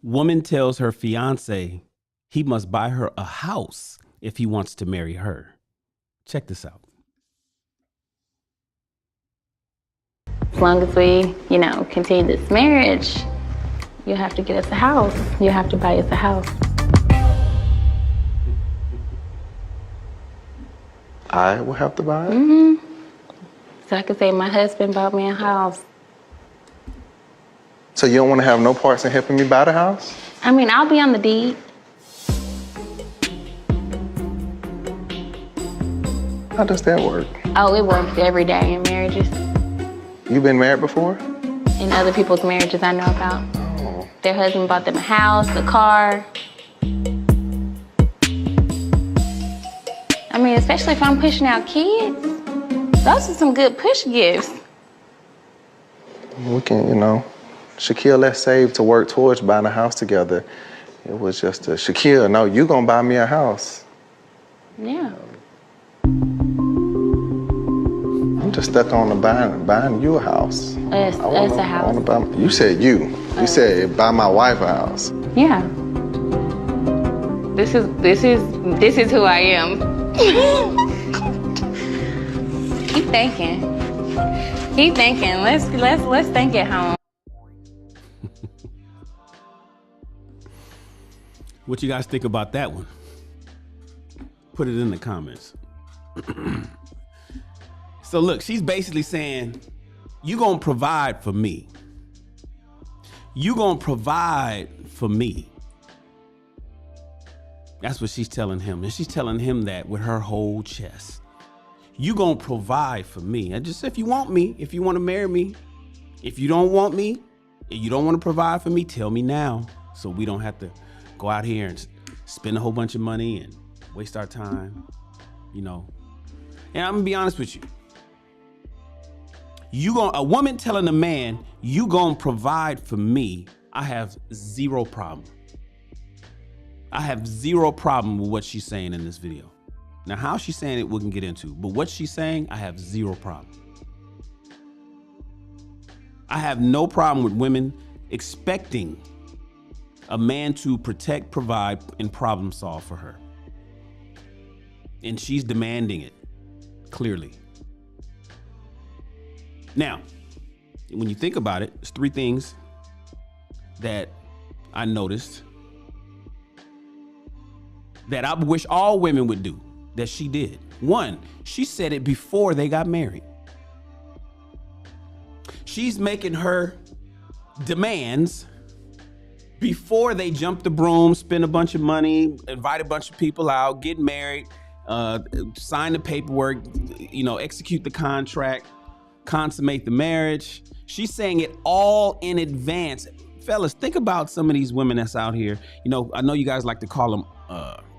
Woman tells her fiance he must buy her a house if he wants to marry her. Check this out. As long as we, continue this marriage, you have to get us a house. You have to buy us a house. I will have to buy it? Mm-hmm. So I could say my husband bought me a house. So you don't want to have no parts in helping me buy the house? I mean, I'll be on the deed. How does that work? Oh, it works every day in marriages. You been married before? In other people's marriages I know about. Oh. Their husband bought them a house, a car. I mean, especially if I'm pushing out kids. Those are some good push gifts. We can, Shaquille, let's save to work towards buying a house together. It was just a, Shaquille, no, you gonna buy me a house. Yeah. I'm just stuck on the buying you a house. Us a house. You said you. You said buy my wife a house. Yeah. This is who I am. Keep thinking. Keep thinking. Let's think at home. What you guys think about that one? Put it in the comments. So look, she's basically saying, you gonna provide for me. You gonna provide for me. That's what she's telling him. And she's telling him that with her whole chest. You gonna provide for me. And just if you want me, if you want to marry me, if you don't want me, if you don't want to provide for me, tell me now. So we don't have to go out here and spend a whole bunch of money and waste our time, And I'm gonna be honest with you. A woman telling a man, you gonna provide for me, I have zero problem. I have zero problem with what she's saying in this video. Now, how she's saying it, we can get into, but what she's saying, I have zero problem. I have no problem with women expecting a man to protect, provide, and problem solve for her. And she's demanding it, clearly. Now, when you think about it, there's three things that I noticed that I wish all women would do, that she did. One, she said it before they got married. She's making her demands before they jump the broom, spend a bunch of money, invite a bunch of people out, get married, sign the paperwork, execute the contract, consummate the marriage. She's saying it all in advance. Fellas, think about some of these women that's out here. I know you guys like to call them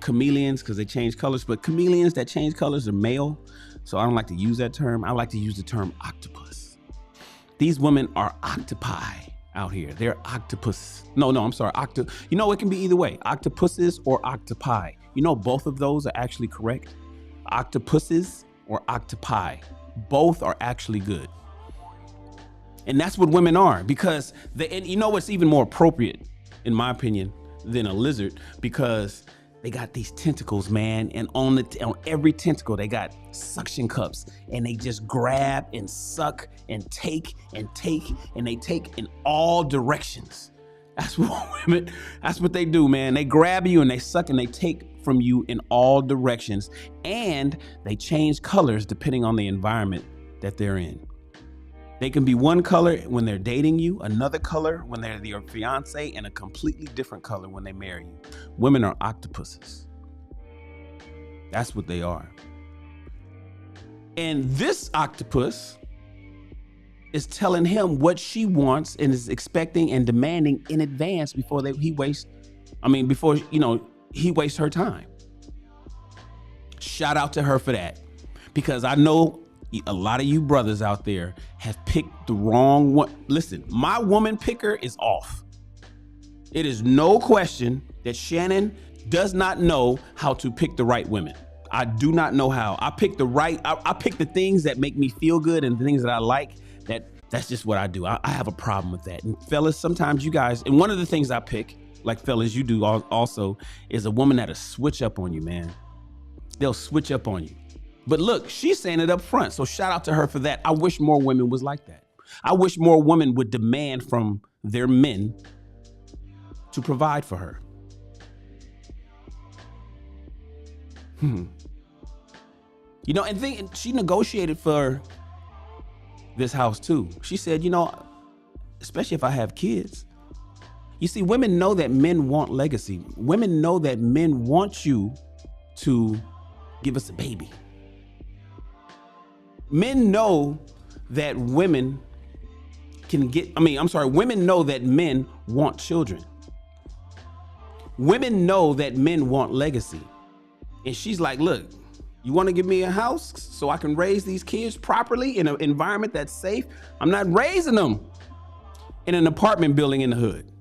chameleons because they change colors, but chameleons that change colors are male. So I don't like to use that term. I like to use the term octopus. These women are octopi out here. They're octopus. No, I'm sorry. It can be either way. Octopuses or octopi. Both of those are actually correct. Octopuses or octopi. Both are actually good. And that's what women are, because what's even more appropriate, in my opinion, than a lizard, because they got these tentacles, man, and on every tentacle they got suction cups, and they just grab and suck and take and they take in all directions. That's what they do, man. They grab you and they suck and they take from you in all directions, and they change colors depending on the environment that they're in. They can be one color when they're dating you, another color when they're your fiance, and a completely different color when they marry you. Women are octopuses. That's what they are. And this octopus is telling him what she wants and is expecting and demanding in advance before he wastes her time. Shout out to her for that, because I know a lot of you brothers out there have picked the wrong one. Listen, my woman picker is off. It is no question that Shannon does not know how to pick the right women. I do not know how. I pick the things that make me feel good and the things that I like. That's just what I do. I have a problem with that. And fellas, sometimes you guys, and one of the things I pick like fellas, you do also, is a woman that'll switch up on you, man. They'll switch up on you. But look, she's saying it up front. So shout out to her for that. I wish more women was like that. I wish more women would demand from their men to provide for her. You know, and she negotiated for this house too. She said, you know, especially if I have kids. You see, women know that men want legacy. Women know that men want you to give us a baby. Men know that women women know that men want children. Women know that men want legacy. And she's like, look, you want to give me a house so I can raise these kids properly in an environment that's safe? I'm not raising them in an apartment building in the hood.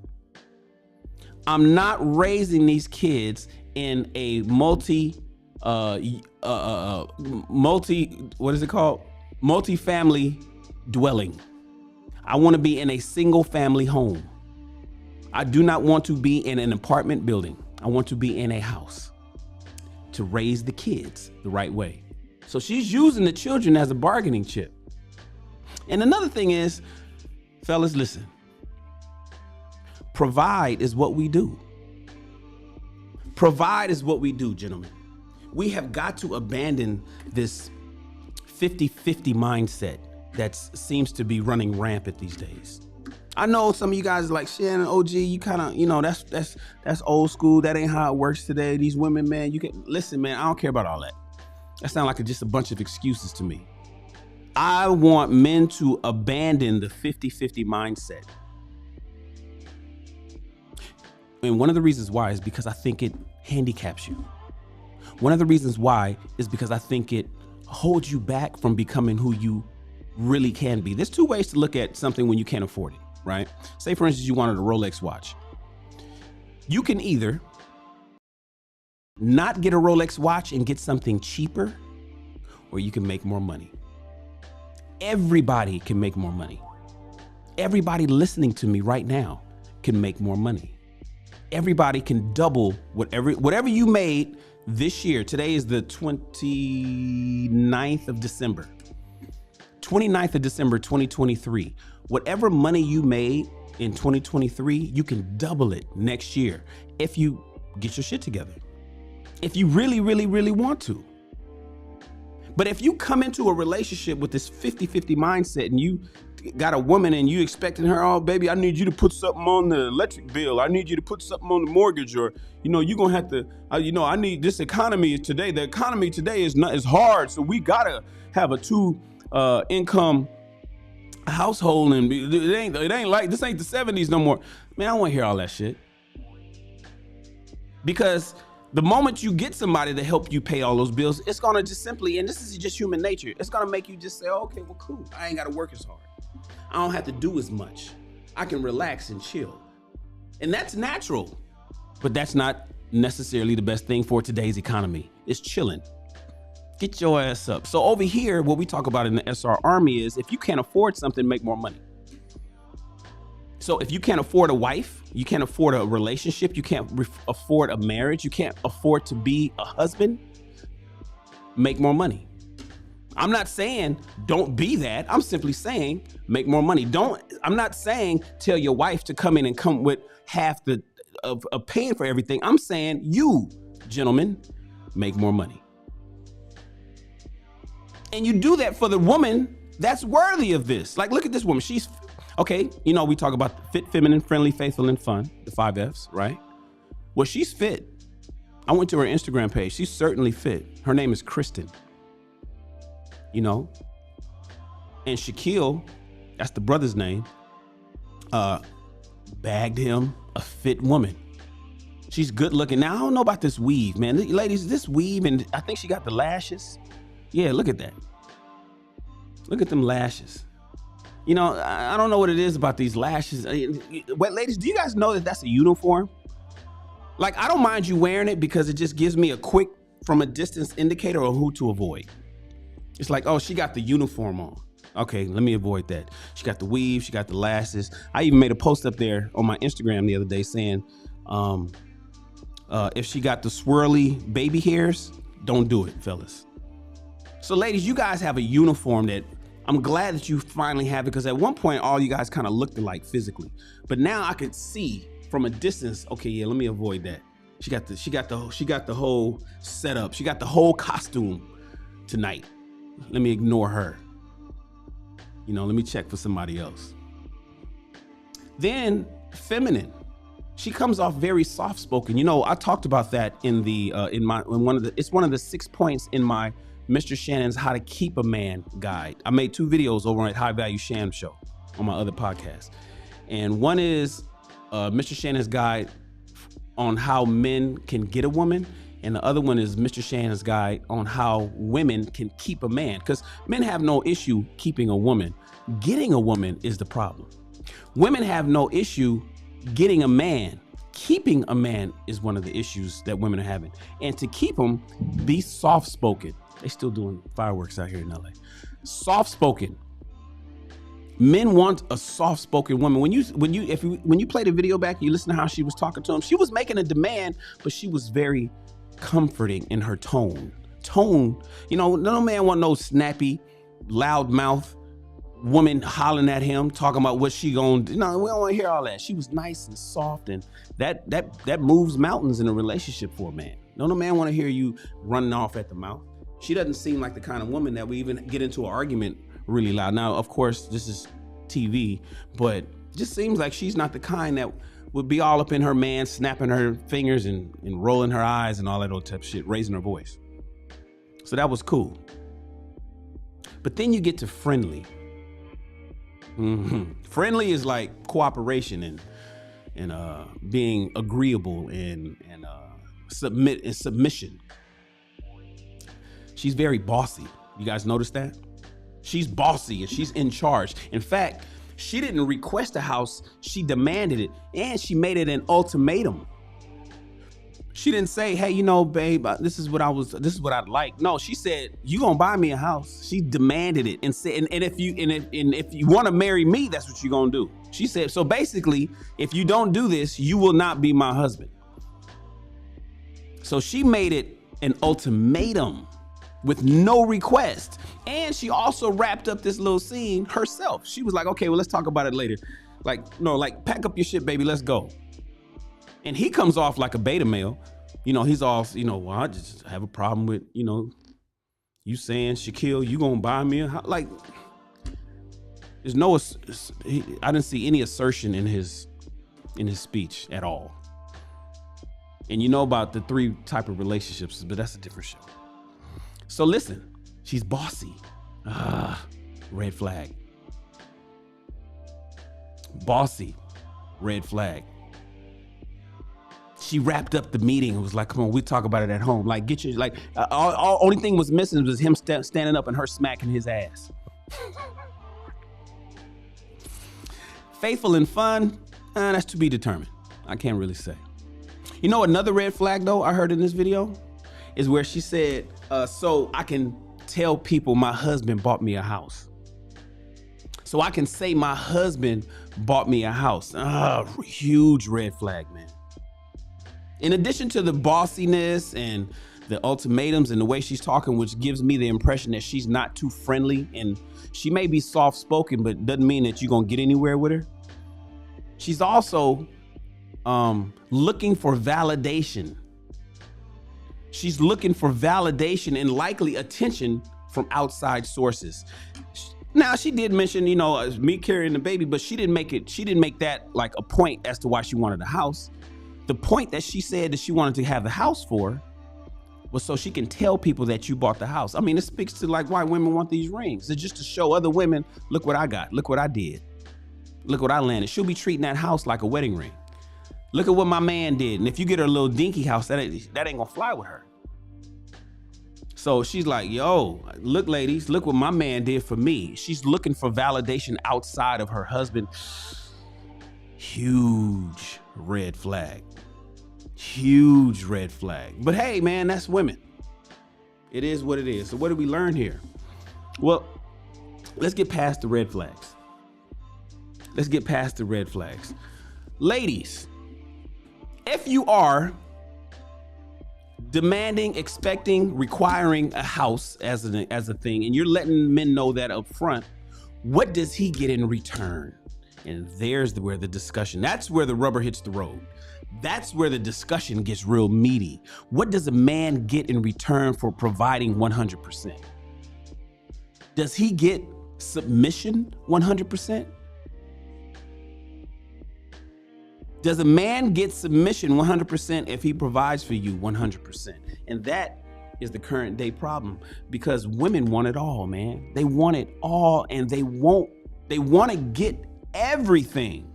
I'm not raising these kids in a multi-family dwelling. I want to be in a single family home. I do not want to be in an apartment building. I want to be in a house to raise the kids the right way. So she's using the children as a bargaining chip. And another thing is, fellas, listen, provide is what we do. Provide is what we do, gentlemen. We have got to abandon this 50-50 mindset that seems to be running rampant these days. I know some of you guys are like, Shannon, OG, you kind of, you know, that's old school. That ain't how it works today. These women, man, you can listen, man. I don't care about all that. That sounds like just a bunch of excuses to me. I want men to abandon the 50-50 mindset. And one of the reasons why is because I think it handicaps you. One of the reasons why is because I think it holds you back from becoming who you really can be. There's two ways to look at something when you can't afford it, right? Say, for instance, you wanted a Rolex watch. You can either not get a Rolex watch and get something cheaper, or you can make more money. Everybody can make more money. Everybody listening to me right now can make more money. Everybody can double whatever you made this year. Today is the 29th of December. 29th of December, 2023. Whatever money you made in 2023, you can double it next year if you get your shit together. If you really, really, really want to. But if you come into a relationship with this 50-50 mindset and you got a woman and you expecting her, oh, baby, I need you to put something on the electric bill. I need you to put something on the mortgage, or, you know, you're going to have to, I need this economy today. The economy today is hard. So we got to have a two income household, and it ain't like, this ain't the 70s no more. Man, I don't want to hear all that shit. Because the moment you get somebody to help you pay all those bills, it's going to just simply, and this is just human nature, it's going to make you just say, oh, okay, well, cool. I ain't got to work as hard. I don't have to do as much. I can relax and chill. And that's natural, but that's not necessarily the best thing for today's economy. It's chilling. Get your ass up. So over here, what we talk about in the SR Army is, if you can't afford something, make more money. So if you can't afford a wife, you can't afford a relationship, you can't afford a marriage, you can't afford to be a husband, make more money. I'm not saying don't be that. I'm simply saying make more money. I'm not saying tell your wife to come in and come with half of paying for everything. I'm saying you, gentlemen, make more money. And you do that for the woman that's worthy of this. Like, look at this woman. She's okay. You know, we talk about fit, feminine, friendly, faithful, and fun, the 5 F's, right? Well, she's fit. I went to her Instagram page. She's certainly fit. Her name is Kristen. You know, and Shaquille, that's the brother's name, bagged him a fit woman. She's good looking. Now, I don't know about this weave, man. Ladies, this weave, and I think she got the lashes. Yeah, look at that. Look at them lashes. You know, I don't know what it is about these lashes. But ladies, do you guys know that that's a uniform? Like, I don't mind you wearing it because it just gives me a quick, from a distance, indicator of who to avoid. It's like, oh, she got the uniform on. Okay, let me avoid that. She got the weave, she got the lashes. I even made a post up there on my Instagram the other day saying, If she got the swirly baby hairs, don't do it, fellas. So ladies, you guys have a uniform that I'm glad that you finally have it, because at one point all you guys kind of looked alike physically, but now I could see from a distance. Okay, yeah, let me avoid that. She got the whole setup. She got the whole costume tonight. Let me ignore her. You know, let me check for somebody else. Then feminine. She comes off very soft-spoken. You know, I talked about that in one of the 6 points in my Mr. Shannon's How to Keep a Man guide. I made 2 videos over at High Value Shan Show on my other podcast. And one is Mr. Shannon's guide on how men can get a woman. And the other one is Mr. Shannon's guide on how women can keep a man. Because men have no issue keeping a woman. Getting a woman is the problem. Women have no issue getting a man. Keeping a man is one of the issues that women are having. And to keep them, be soft-spoken. They still doing fireworks out here in LA. Soft-spoken. Men want a soft-spoken woman. When you play the video back, you listen to how she was talking to him. She was making a demand, but she was very comforting in her tone. You know, no man want no snappy, loud mouth woman hollering at him, talking about what she gonna do. No, we don't want to hear all that. She was nice and soft, and that moves mountains in a relationship for a man. No man want to hear you running off at the mouth. She doesn't seem like the kind of woman that we even get into an argument really loud. Now, of course, this is TV, but it just seems like she's not the kind that would be all up in her man, snapping her fingers and rolling her eyes and all that old type of shit, raising her voice. So that was cool. But then you get to friendly. Friendly is like cooperation and being agreeable and submission. She's very bossy. You guys notice that? She's bossy and she's in charge. In fact, she didn't request a house, she demanded it, and she made it an ultimatum. She didn't say, hey, you know, babe, this is what I'd like. No, she said, you gonna buy me a house. She demanded it and said, and if you want to marry me, that's what you're gonna do. She said, so basically, if you don't do this, you will not be my husband. So she made it an ultimatum with no request. And she also wrapped up this little scene herself. She was like, okay, well, let's talk about it later. Like, no, like, pack up your shit, baby, let's go. And he comes off like a beta male. You know, he's off, you know, well, I just have a problem with, you know, you saying, Shaquille, you gonna buy me a house? Like, there's no, I didn't see any assertion in his speech at all. And you know about the 3 type of relationships, but that's a different show. So listen, she's bossy. Red flag. Bossy, red flag. She wrapped up the meeting and was like, come on, we talk about it at home. Like, get your, like, only thing was missing was him standing up and her smacking his ass. Faithful and fun, that's to be determined. I can't really say. You know, another red flag though I heard in this video is where she said, so I can tell people my husband bought me a house. So I can say my husband bought me a house. Huge red flag, man. In addition to the bossiness and the ultimatums and the way she's talking, which gives me the impression that she's not too friendly, and she may be soft-spoken, but doesn't mean that you're gonna get anywhere with her. She's also looking for validation. She's looking for validation and likely attention from outside sources. Now, she did mention, you know, me carrying the baby, but she didn't make that like a point as to why she wanted a house. The point that she said that she wanted to have the house for was so she can tell people that you bought the house. I mean, it speaks to like why women want these rings. It's just to show other women, look what I got, look what I did, look what I landed. She'll be treating that house like a wedding ring. Look at what my man did. And if you get her a little dinky house, that ain't gonna fly with her. So she's like, yo, look, ladies, look what my man did for me. She's looking for validation outside of her husband. Huge red flag. Huge red flag. But hey, man, that's women. It is what it is. So what did we learn here? Well, let's get past the red flags. Let's get past the red flags. Ladies, if you are demanding, expecting, requiring a house as a thing, and you're letting men know that up front, what does he get in return? And there's where the discussion, that's where the rubber hits the road. That's where the discussion gets real meaty. What does a man get in return for providing 100%? Does he get submission 100%? Does a man get submission 100% if he provides for you 100%? And that is the current day problem, because women want it all, man. They want it all, and they want to get everything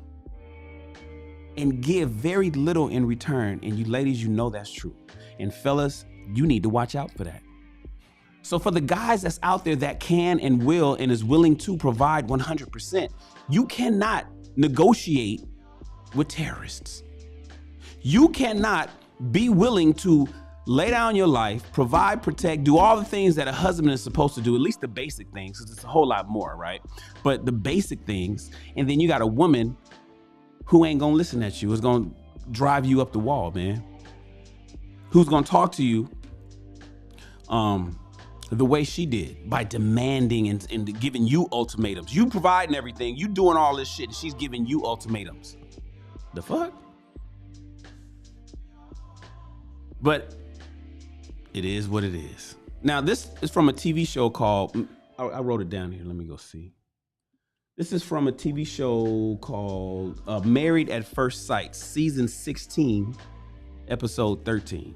and give very little in return. And you ladies, you know that's true. And fellas, you need to watch out for that. So for the guys that's out there that can and will and is willing to provide 100%, you cannot negotiate with terrorists. You cannot be willing to lay down your life, provide, protect, do all the things that a husband is supposed to do, at least the basic things, because it's a whole lot more, right? But the basic things, and then you got a woman who ain't gonna listen at you, is gonna drive you up the wall, man. Who's gonna talk to you the way she did, by demanding and giving you ultimatums. You providing everything, you doing all this shit, and she's giving you ultimatums. The fuck? But it is what it is. Now, this is from a TV show called, I wrote it down here. Let me go see. This is from a TV show called Married at First Sight, season 16, episode 13.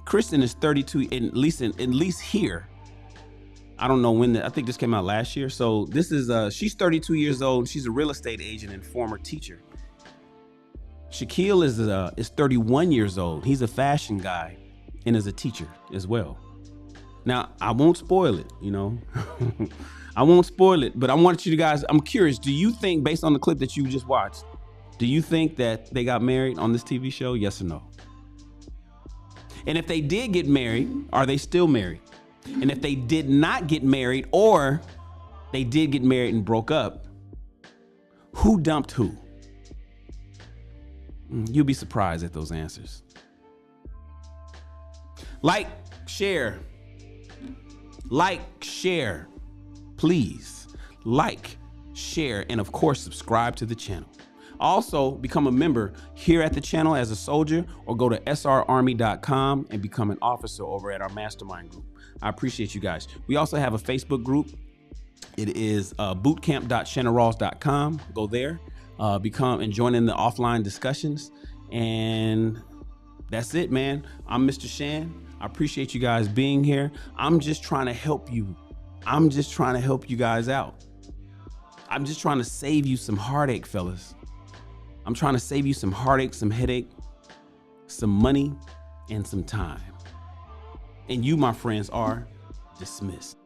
Kristen is 32, at least here. I don't know when, I think this came out last year. So this is, she's 32 years old. She's a real estate agent and former teacher. Shaquille is 31 years old. He's a fashion guy and is a teacher as well. Now, I won't spoil it, you know. I won't spoil it, but I want you guys, I'm curious, do you think, based on the clip that you just watched, do you think that they got married on this TV show? Yes or no? And if they did get married, are they still married? And if they did not get married, or they did get married and broke up, who dumped who? You'll be surprised at those answers. Like, share, please. Like, share, and of course, subscribe to the channel. Also, become a member here at the channel as a soldier, or go to srarmy.com and become an officer over at our mastermind group. I appreciate you guys. We also have a Facebook group. It is bootcamp.shannonrawls.com. Go there, become and join in the offline discussions. And that's it, man. I'm Mr. Shan. I appreciate you guys being here. I'm just trying to help you. I'm just trying to help you guys out. I'm just trying to save you some heartache, fellas. I'm trying to save you some heartache, some headache, some money, and some time. And you, my friends, are dismissed.